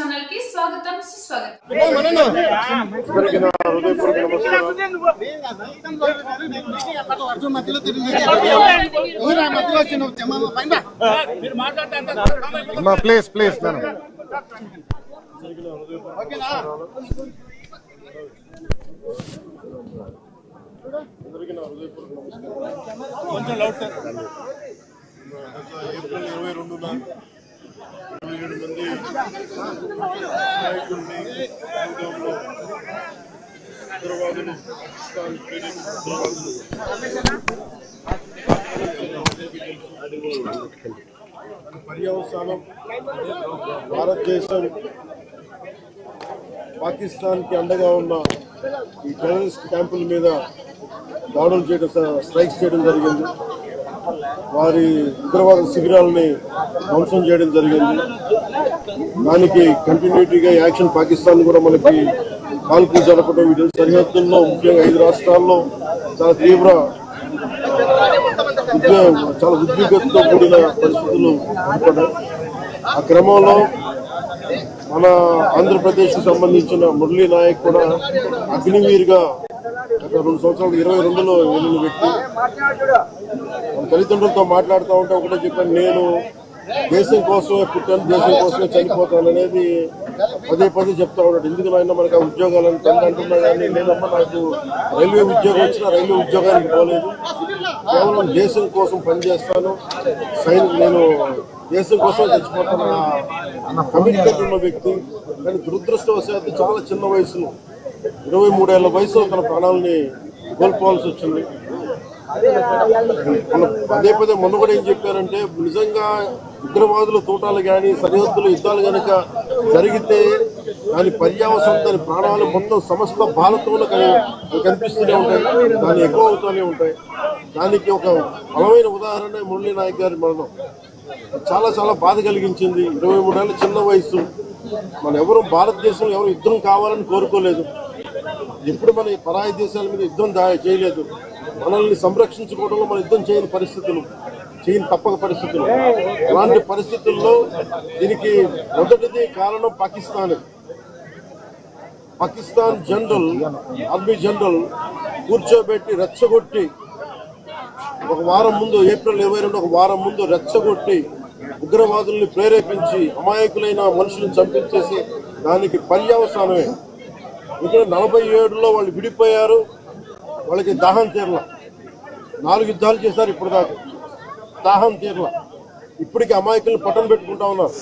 Channel కి స్వాగతం సుస్వాగతం. ప్లీజ్ ప్లీజ్ కొంచెం లౌడ్ సార్. ఏప్రిల్ 22న 27 మంది నాయకుల్ని ఉగ్రవాదులు పర్యవసానం భారతదేశం పాకిస్తాన్కి అండగా ఉన్న ఈ టెర్రరిస్ట్ క్యాంపుల మీద దాడులు చేయడం, స్ట్రైక్స్ చేయడం జరిగింది. వారి ఉగ్రవాద శిబిరాలని ధ్వంసం చేయడం జరిగింది. దానికి కంటిన్యూటీగా యాక్షన్ పాకిస్తాన్ కూడా మనకి కాల్పులు జరపడం, వీటి సరిహద్దుల్లో ముఖ్యంగా 5 రాష్ట్రాల్లో చాలా తీవ్ర చాలా ఉద్విగ్నతతో కూడిన పరిస్థితులు ఏర్పడ్డాయి. ఆ క్రమంలో మన ఆంధ్రప్రదేశ్కి సంబంధించిన మురళీ నాయక్ కూడా అగ్నివీర్గా గత 2 సంవత్సరాలు 22లో వెళ్ళిన వ్యక్తి. తల్లిదండ్రులతో మాట్లాడుతూ ఉంటే ఒకటే చెప్పాను, నేను దేశం కోసమే పుట్టాను, దేశం కోసమే చనిపోతాను అనేది పదే పదే చెప్తా ఉన్నాడు. ఎందుకు నాయన మనకు ఆ ఉద్యోగాలను తండ్రి అంటున్నా కానీ నేనమ్మా నాకు రైల్వే ఉద్యోగం వచ్చినా రైల్వే ఉద్యోగానికి పోలేదు, కేవలం దేశం కోసం పనిచేస్తాను, నేను దేశం కోసం చచ్చిపోతాను అన్న కమిట్మెంట్ ఉన్న వ్యక్తి. కానీ దురదృష్టవశాత్తు చాలా చిన్న వయసులో 23 ఏళ్ల వయసులో తన ప్రాణాలని కోల్పోవాల్సి వచ్చింది. పదే పదే మొన్న కూడా ఏం చెప్పారంటే, నిజంగా ఉగ్రవాదుల తోటాలు కానీ సరిహద్దుల యుద్ధాలు కనుక జరిగితే దాని పర్యావసనం, దాని ప్రాణాలు మొత్తం సమస్త భారతంలో కనిపిస్తూనే ఉంటాయి, దాన్ని ఎక్కువ అవుతూనే ఉంటాయి. దానికి ఒక బలమైన ఉదాహరణ మురళీ నాయక్ గారి మరణం. చాలా చాలా బాధ కలిగించింది. 23 ఏళ్ళ చిన్న వయసు. మన ఎవరు భారతదేశంలో ఎవరు యుద్ధం కావాలని కోరుకోలేదు, ఎప్పుడు మన పరాయి దేశాల మీద యుద్ధం చేయలేదు. మనల్ని సంరక్షించుకోవడంలో మన యుద్ధం చేయని పరిస్థితులు, తప్పక పరిస్థితులు. అలాంటి పరిస్థితుల్లో దీనికి మొదటిది కారణం పాకిస్తాన్ జనరల్, ఆర్మీ జనరల్ కూర్చోబెట్టి రెచ్చగొట్టి ఒక వారం ముందు, ఏప్రిల్ 22 ఒక వారం ముందు రెచ్చగొట్టి ఉగ్రవాదుల్ని ప్రేరేపించి అమాయకులైన మనుషులను చంపించేసి దానికి పర్యవసానమే. ఇక్కడ 47లో వాళ్ళు విడిపోయారు, వాళ్ళకి దాహం తీరల. 4 యుద్ధాలు చేశారు ఇప్పుడు దాకా, దాహం తీరల. ఇప్పటికి అమాయకులను పట్టం పెట్టుకుంటా ఉన్నారు.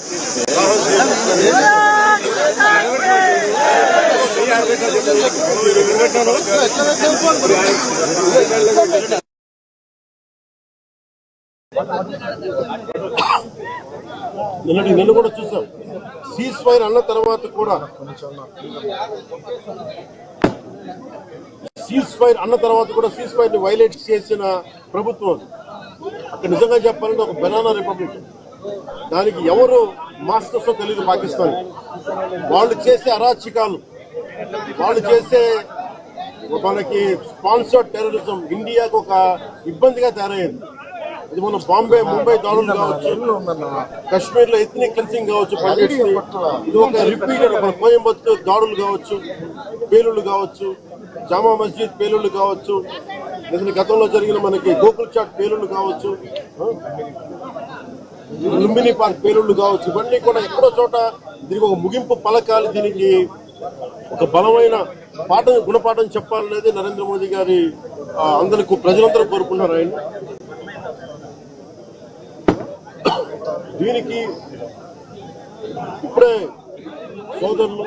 నిన్న కూడా చూసాం, సీజ్ ఫైర్ అన్న తర్వాత కూడా సీజ్ ఫైర్ ని వైలేట్ చేసిన ప్రభుత్వం. అక్కడ నిజంగా చెప్పాలంటే ఒక బనానా రిపబ్లిక్. దానికి ఎవరు మాస్టర్స్ తెలియదు పాకిస్తాన్. వాళ్ళు చేసే అరాచకాలు, వాళ్ళు చేసే మనకి స్పాన్సర్డ్ టెర్రరిజం ఇండియాకు ఒక ఇబ్బందిగా తయారయ్యింది. ఇది మన బాంబే, ముంబై దాడులు కావచ్చు, కశ్మీర్ లో ఎథ్నిక్ క్లెన్సింగ్ కావచ్చు, ఇది ఒక రిపీటెడ్ మన కోయంబత్తూర్ దాడులు కావచ్చు, పేలుళ్లు కావచ్చు, జామా మస్జిద్ పేలుళ్లు కావచ్చు, లేదా గతంలో జరిగిన మనకి గోకుల్ చాట్ పేలుళ్లు కావచ్చు, లుంబిని పార్క్ పేలుళ్లు కావచ్చు, ఇవన్నీ కూడా ఎక్కడో చోట దీనికి ఒక ముగింపు పలకాలి, దీనికి ఒక బలమైన గుణపాఠం చెప్పాలనేది నరేంద్ర మోదీ గారి అందరికీ ప్రజలందరూ కోరుకున్నారు. ఆయన దీనికి ఇప్పుడే సోదరులు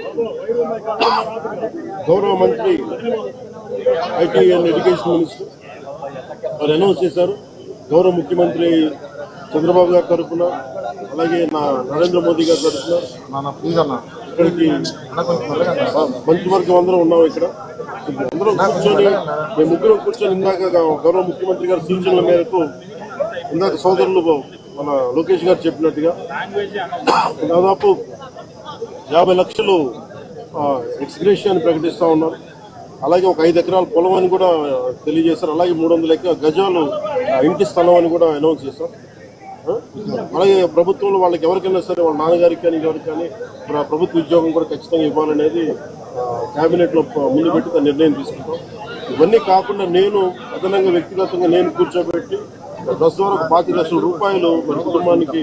గౌరవ మంత్రి ఐటీ అండ్ ఎడ్యుకేషన్ మినిస్టర్ వారు అనౌన్స్ చేశారు. గౌరవ ముఖ్యమంత్రి చంద్రబాబు గారి తరఫున, అలాగే నరేంద్ర మోదీ గారి తరఫున ఇక్కడికి మంత్రివర్గం అందరం ఉన్నాం. ఇక్కడ అందరం కూర్చొని, మేము ముగ్గురం కూర్చొని ఇందాక గౌరవ ముఖ్యమంత్రి గారి సూచనల మేరకు ఇందాక సోదరులు మన లోకేష్ గారు చెప్పినట్టుగా దాదాపు 50 లక్షలు ఎక్స్గ్రేషియాని ప్రకటిస్తూ ఉన్నారు. అలాగే ఒక 5 ఎకరాల పొలం అని కూడా తెలియజేశారు. అలాగే 300 గజాలు ఇంటి స్థలం అని కూడా అనౌన్స్ చేశారు. అలాగే ప్రభుత్వంలో వాళ్ళకి ఎవరికైనా సరే వాళ్ళ నాన్నగారికి కానీ ఎవరికి కానీ ప్రభుత్వ ఉద్యోగం కూడా ఖచ్చితంగా ఇవ్వాలనేది క్యాబినెట్లో ముందు పెట్టి నిర్ణయం తీసుకుంటాం. ఇవన్నీ కాకుండా నేను అదనంగా వ్యక్తిగతంగా నేను కూర్చోబెట్టి ప్రస్తుతం వరకు 25 లక్షల రూపాయలు మరి కుటుంబానికి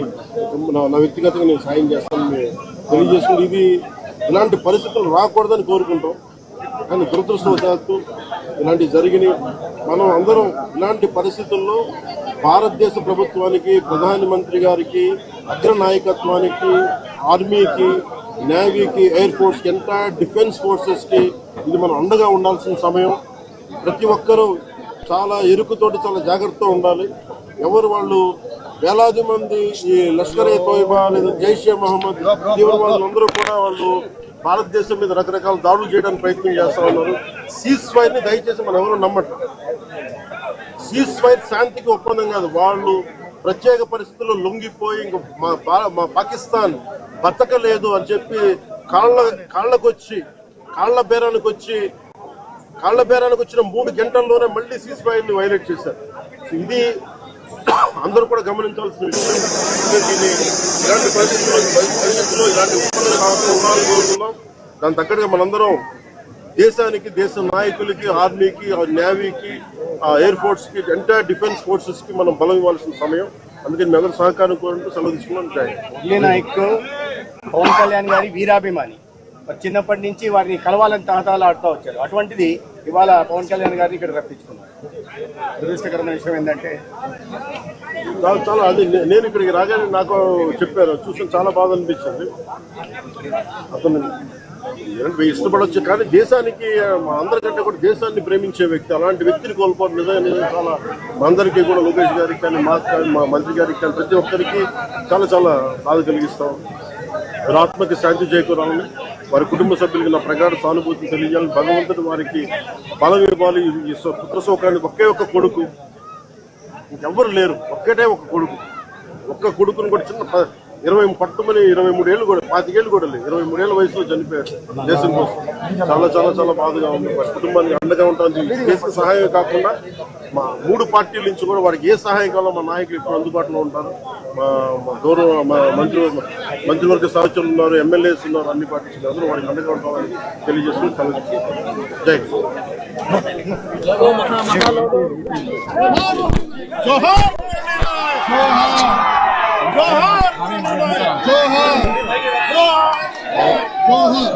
నా వ్యక్తిగతంగా నేను సాయం చేస్తానని తెలియజేసుకుని ఇది ఇలాంటి పరిస్థితులు రాకూడదని కోరుకుంటాం. కానీ దురదృష్టవశాత్తు ఇలాంటివి జరిగినాయి. మనం అందరం ఇలాంటి పరిస్థితుల్లో భారతదేశ ప్రభుత్వానికి, ప్రధానమంత్రి గారికి, అగ్ర నాయకత్వానికి, ఆర్మీకి, నేవీకి, ఎయిర్ ఫోర్స్కి, ఎంటైర్ డిఫెన్స్ ఫోర్సెస్కి ఇది మనం అండగా ఉండాల్సిన సమయం. ప్రతి ఒక్కరూ చాలా ఎరుకుతోటి చాలా జాగ్రత్తగా ఉండాలి. ఎవరు వాళ్ళు వేలాది మంది ఈ లష్కర్-ఏ-తోయిబా లేదా జైషే మహమ్మద్ తీవ్రవాదులందరూ కూడా వాళ్ళు భారతదేశం మీద రకరకాల దాడులు చేయడానికి ప్రయత్నం చేస్తా ఉన్నారు. సీజ్ ఫైర్ ని దయచేసి మనం ఎవరు నమ్మటం. సీజ్ ఫైర్ శాంతికి ఒప్పందం కాదు. వాళ్ళు ప్రత్యేక పరిస్థితుల్లో లొంగిపోయి ఇంక మా పాకిస్తాన్ బతకలేదు అని చెప్పి కాళ్ల బేరానికి వచ్చిన 3 గంటల్లోనే మళ్ళీ సీజ్ ఫైర్ ని వైలేట్ చేశారు. ఇది అందరూ కూడా గమనించాల్సిన విషయం. ఇలాంటి పరిస్థితుల్లో ఇలాంటి ఒప్పందాలు ఉండాలని కోరుతున్నాం. దాని తగ్గట్టుగా మనందరం దేశానికి, దేశ నాయకులకి, ఆర్మీకి, నేవీకి, ఎయిర్ ఫోర్స్ కి, ఎంటైర్ డిఫెన్స్ ఫోర్సెస్ కి మనం బలం ఇవ్వాల్సిన సమయం. అందుకని మేము అందరూ సహకారం కోరుకుంటూ సెలవు తీసుకున్నాం. మురళీ నాయక్ పవన్ కళ్యాణ్ గారి వీరాభిమాని. చిన్నప్పటి నుంచి వారిని కలవాలని తహతహలాడుతూ వచ్చారు. అటువంటిది ఇవాళ పవన్ కళ్యాణ్ గారిని ఇక్కడ రప్పించుకున్నారు. దురదృష్టకరమైన విషయం ఏంటంటే చాలా అది నేను ఇక్కడికి రాగానే నాకు చెప్పారు, చూసి చాలా బాధ అనిపించింది. అతను ఇష్టపడవచ్చు కానీ దేశానికి అందరికంటే కూడా దేశాన్ని ప్రేమించే వ్యక్తి. అలాంటి వ్యక్తిని కోల్పోవడం నిజంగా చాలా మా అందరికీ కూడా, లోకేష్ గారికి కానీ, మాకు కానీ, మా మంత్రి గారికి కానీ, ప్రతి ఒక్కరికి చాలా చాలా బాధ కలిగిస్తాం. వారి ఆత్మకి శాంతి చేకూరాలని, వారి కుటుంబ సభ్యులకి నా ప్రగాఢ సానుభూతిని తెలియజేయాలని, భగవంతుడు వారికి బలం ఇవ్వాలి. ఈ పుత్ర శోకానికి ఒకే ఒక్క కొడుకు, ఇంకెవ్వరు లేరు, ఒక్కటే ఒక కొడుకు. ఒక్క కొడుకుని కూడా చిన్న 23 ఏళ్ళు కూడా, 25 ఏళ్ళు కూడా లేదు, 23 ఏళ్ళ వయసులో చనిపోయారు దేశం కోసం. చాలా చాలా చాలా బాధగా ఉంది. వారి కుటుంబానికి అండగా ఉంటాను. దేశ సహాయం కాకుండా మా 3 పార్టీల నుంచి కూడా వారికి ఏ సహాయం కావాలో మా నాయకులు ఇప్పుడు అందుబాటులో ఉంటారు. మా గౌరవ మంత్రివర్గ సహచరులు ఉన్నారు, ఎమ్మెల్యేస్ ఉన్నారు, అన్ని పార్టీస్ అందరూ వారికి అండగా ఉంటామని తెలియజేస్తూ సెలవు. జై Go ahead.